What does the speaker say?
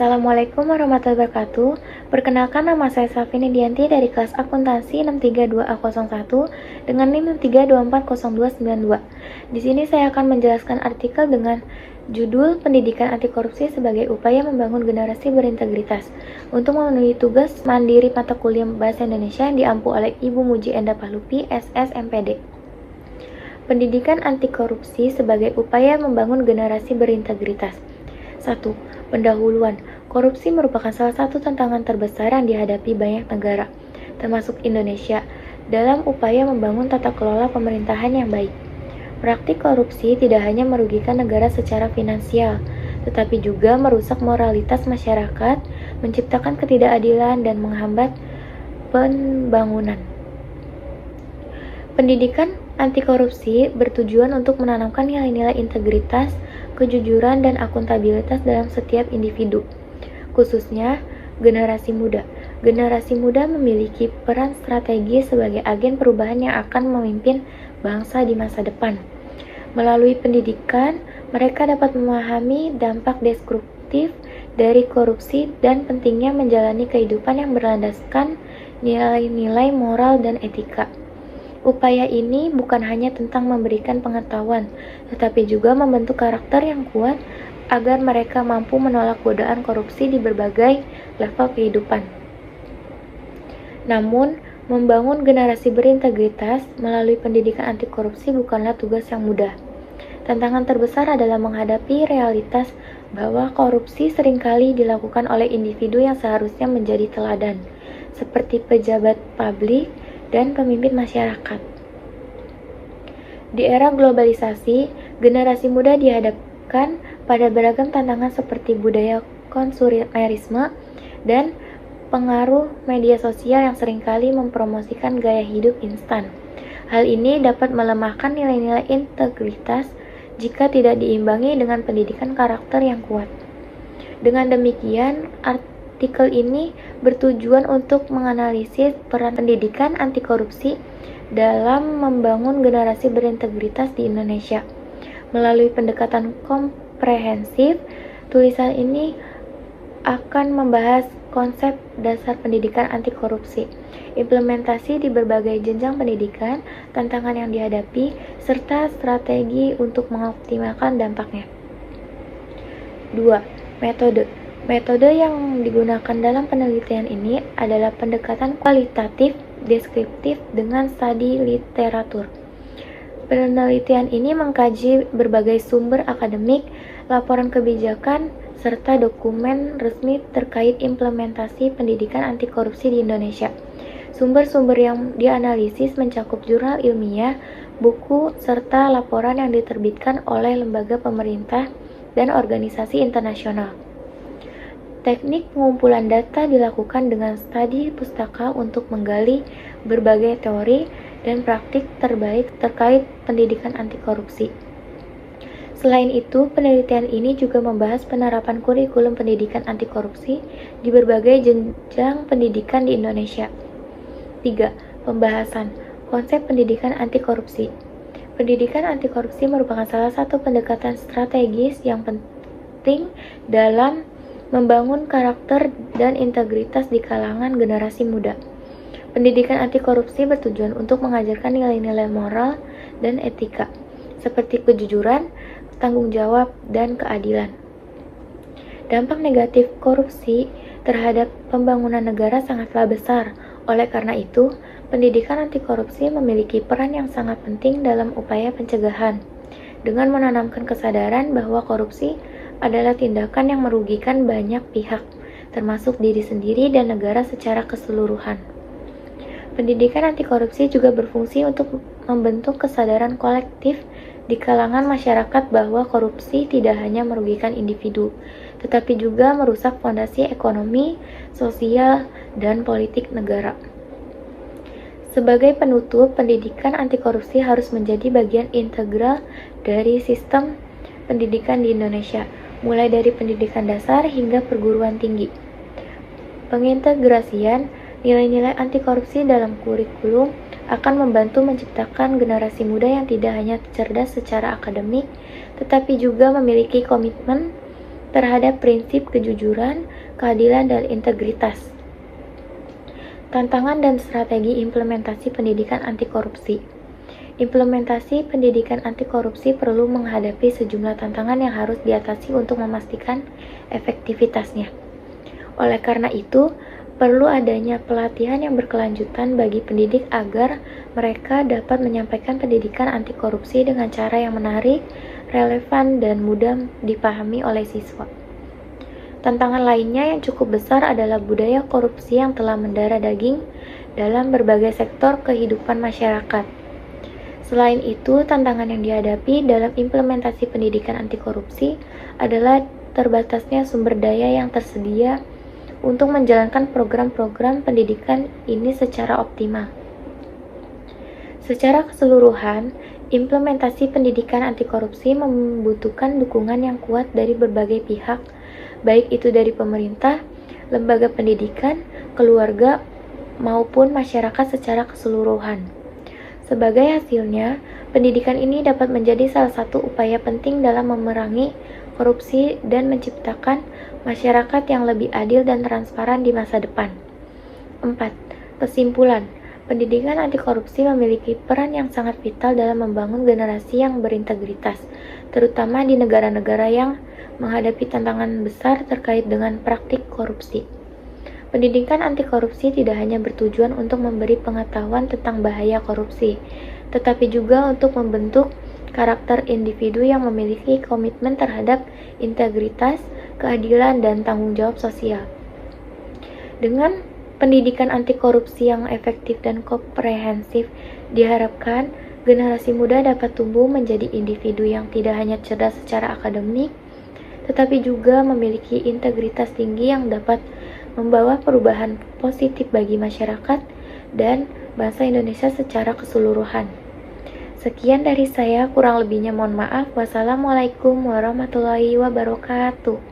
Assalamualaikum warahmatullahi wabarakatuh. Perkenalkan, nama saya Safini Dianti dari kelas Akuntansi 632A01 dengan NIM 3240292. Di sini saya akan menjelaskan artikel dengan judul Pendidikan Anti Korupsi sebagai Upaya Membangun Generasi Berintegritas untuk memenuhi tugas mandiri mata kuliah Bahasa Indonesia yang diampu oleh Ibu Muji Endah Pahlupi, SS MPD. Pendidikan anti korupsi sebagai upaya membangun generasi berintegritas. 1. Pendahuluan. Korupsi merupakan salah satu tantangan terbesar yang dihadapi banyak negara, termasuk Indonesia, dalam upaya membangun tata kelola pemerintahan yang baik. Praktik korupsi tidak hanya merugikan negara secara finansial, tetapi juga merusak moralitas masyarakat, menciptakan ketidakadilan, dan menghambat pembangunan. Pendidikan anti korupsi bertujuan untuk menanamkan nilai-nilai integritas, kejujuran, dan akuntabilitas dalam setiap individu, khususnya generasi muda. Generasi muda memiliki peran strategis sebagai agen perubahan yang akan memimpin bangsa di masa depan. Melalui pendidikan, mereka dapat memahami dampak destruktif dari korupsi dan pentingnya menjalani kehidupan yang berlandaskan nilai-nilai moral dan etika. Upaya ini bukan hanya tentang memberikan pengetahuan, tetapi juga membentuk karakter yang kuat agar mereka mampu menolak godaan korupsi di berbagai level kehidupan. Namun, membangun generasi berintegritas melalui pendidikan anti korupsi bukanlah tugas yang mudah. Tantangan terbesar adalah menghadapi realitas bahwa korupsi seringkali dilakukan oleh individu yang seharusnya menjadi teladan, seperti pejabat publik dan pemimpin masyarakat. Di era globalisasi, generasi muda dihadapkan pada beragam tantangan seperti budaya konsumerisme dan pengaruh media sosial yang seringkali mempromosikan gaya hidup instan. Hal ini dapat melemahkan nilai-nilai integritas jika tidak diimbangi dengan pendidikan karakter yang kuat. Dengan demikian, artikel ini bertujuan untuk menganalisis peran pendidikan anti korupsi dalam membangun generasi berintegritas di Indonesia. Melalui pendekatan komprehensif, tulisan ini akan membahas konsep dasar pendidikan anti korupsi, implementasi di berbagai jenjang pendidikan, tantangan yang dihadapi, serta strategi untuk mengoptimalkan dampaknya. 2. Metode. Metode yang digunakan dalam penelitian ini adalah pendekatan kualitatif deskriptif dengan studi literatur. Penelitian ini mengkaji berbagai sumber akademik, laporan kebijakan, serta dokumen resmi terkait implementasi pendidikan anti korupsi di Indonesia. Sumber-sumber yang dianalisis mencakup jurnal ilmiah, buku, serta laporan yang diterbitkan oleh lembaga pemerintah dan organisasi internasional. Teknik pengumpulan data dilakukan dengan studi pustaka untuk menggali berbagai teori dan praktik terbaik terkait pendidikan anti korupsi. Selain itu, penelitian ini juga membahas penerapan kurikulum pendidikan anti korupsi di berbagai jenjang pendidikan di Indonesia. 3. Pembahasan konsep pendidikan anti korupsi. Pendidikan anti korupsi merupakan salah satu pendekatan strategis yang penting dalam membangun karakter dan integritas di kalangan generasi muda. Pendidikan anti korupsi bertujuan untuk mengajarkan nilai-nilai moral dan etika, seperti kejujuran, tanggung jawab, dan keadilan. Dampak negatif korupsi terhadap pembangunan negara sangatlah besar. Oleh karena itu, pendidikan anti korupsi memiliki peran yang sangat penting dalam upaya pencegahan, dengan menanamkan kesadaran bahwa korupsi adalah tindakan yang merugikan banyak pihak, termasuk diri sendiri dan negara secara keseluruhan. Pendidikan anti korupsi juga berfungsi untuk membentuk kesadaran kolektif di kalangan masyarakat bahwa korupsi tidak hanya merugikan individu, tetapi juga merusak fondasi ekonomi, sosial, dan politik negara. Sebagai penutup, pendidikan anti korupsi harus menjadi bagian integral dari sistem pendidikan di Indonesia, mulai dari pendidikan dasar hingga perguruan tinggi. Pengintegrasian nilai-nilai anti korupsi dalam kurikulum akan membantu menciptakan generasi muda yang tidak hanya cerdas secara akademik, tetapi juga memiliki komitmen terhadap prinsip kejujuran, keadilan, dan integritas. Tantangan dan strategi implementasi pendidikan anti korupsi. Implementasi pendidikan anti korupsi perlu menghadapi sejumlah tantangan yang harus diatasi untuk memastikan efektivitasnya. Oleh karena itu, perlu adanya pelatihan yang berkelanjutan bagi pendidik agar mereka dapat menyampaikan pendidikan anti korupsi dengan cara yang menarik, relevan, dan mudah dipahami oleh siswa. Tantangan lainnya yang cukup besar adalah budaya korupsi yang telah mendarah daging dalam berbagai sektor kehidupan masyarakat. Selain itu, tantangan yang dihadapi dalam implementasi pendidikan anti korupsi adalah terbatasnya sumber daya yang tersedia untuk menjalankan program-program pendidikan ini secara optimal. Secara keseluruhan, implementasi pendidikan anti korupsi membutuhkan dukungan yang kuat dari berbagai pihak, baik itu dari pemerintah, lembaga pendidikan, keluarga, maupun masyarakat secara keseluruhan. Sebagai hasilnya, pendidikan ini dapat menjadi salah satu upaya penting dalam memerangi korupsi dan menciptakan masyarakat yang lebih adil dan transparan di masa depan. 4. Kesimpulan, pendidikan anti korupsi memiliki peran yang sangat vital dalam membangun generasi yang berintegritas, terutama di negara-negara yang menghadapi tantangan besar terkait dengan praktik korupsi. Pendidikan anti korupsi tidak hanya bertujuan untuk memberi pengetahuan tentang bahaya korupsi, tetapi juga untuk membentuk karakter individu yang memiliki komitmen terhadap integritas, keadilan, dan tanggung jawab sosial. Dengan pendidikan anti korupsi yang efektif dan komprehensif, diharapkan generasi muda dapat tumbuh menjadi individu yang tidak hanya cerdas secara akademik, tetapi juga memiliki integritas tinggi yang dapat membawa perubahan positif bagi masyarakat dan bangsa Indonesia secara keseluruhan. Sekian dari saya, kurang lebihnya mohon maaf. Wassalamualaikum warahmatullahi wabarakatuh.